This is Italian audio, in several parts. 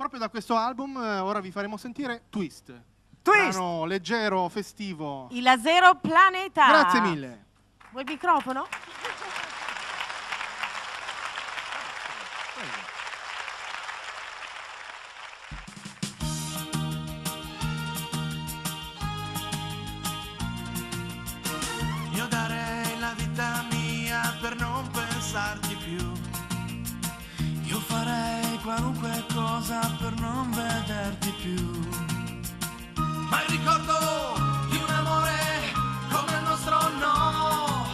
Proprio da questo album ora vi faremo sentire Twist. Twist! Brano leggero, festivo. Il Zero Planeta. Grazie mille. Vuoi il microfono? Io darei la vita mia per non pensarti più. Io farei qualunque cosa per non vederti più. Ma il ricordo di un amore come il nostro no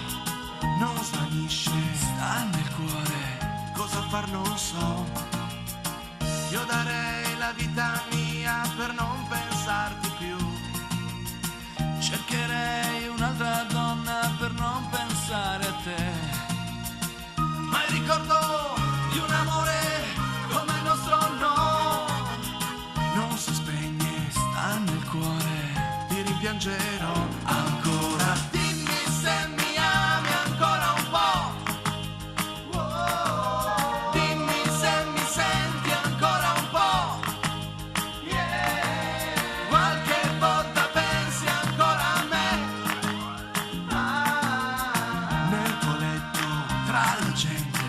non svanisce, sta nel cuore. Cosa far non so. Io darei la vita mia per non pensarti più. Cercherei un'altra donna per non pensare a te. Ma il ricordo di un amore come il nostro no non si spegne, sta nel cuore. Ti rimpiangerò ancora. Dimmi se mi ami ancora un po'. Dimmi se mi senti ancora un po'. Qualche volta pensi ancora a me. Nel tuo letto tra la gente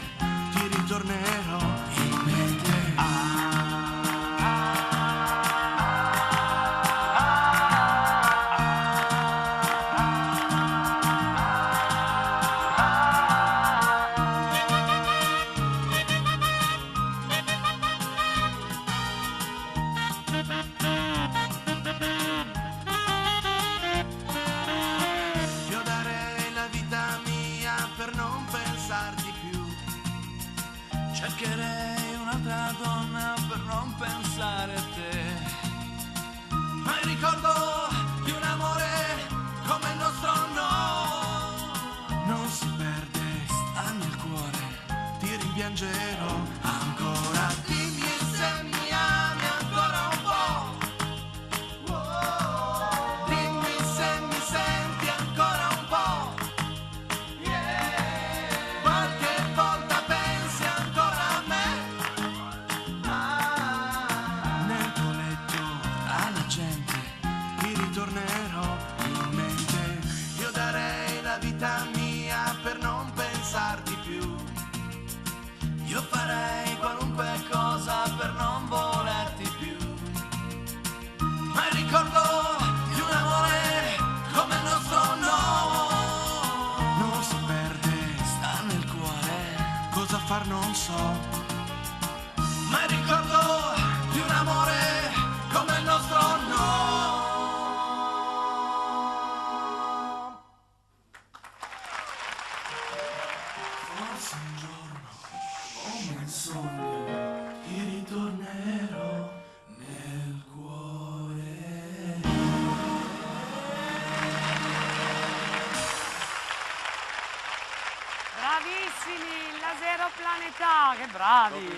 ti ritornerò in mente. Io darei la vita mia per non pensarti più. Cercherei un'altra donna per non pensare a te. Ma il ricordo di un amore come il nostro no non si perde, sta nel cuore. Ti rimpiangerò ancora. Dimmi se mi ami ancora un po'. Dimmi se mi senti ancora un po'. Qualche volta pensi ancora a me. Nel tuo letto alla gente ti ritornerò in mente. Io darei la vita mia per non pensarti più. Io farei qualunque cosa per non volerti più. Ma il ricordo di un amore come il nostro no non si perde, sta nel cuore. Cosa far non so. Ma il ricordo di un amore come il nostro no. Forse un giorno, come il sogno, ti ritornerò nel cuore. Bravissimi, la Zero Planeta, che bravi!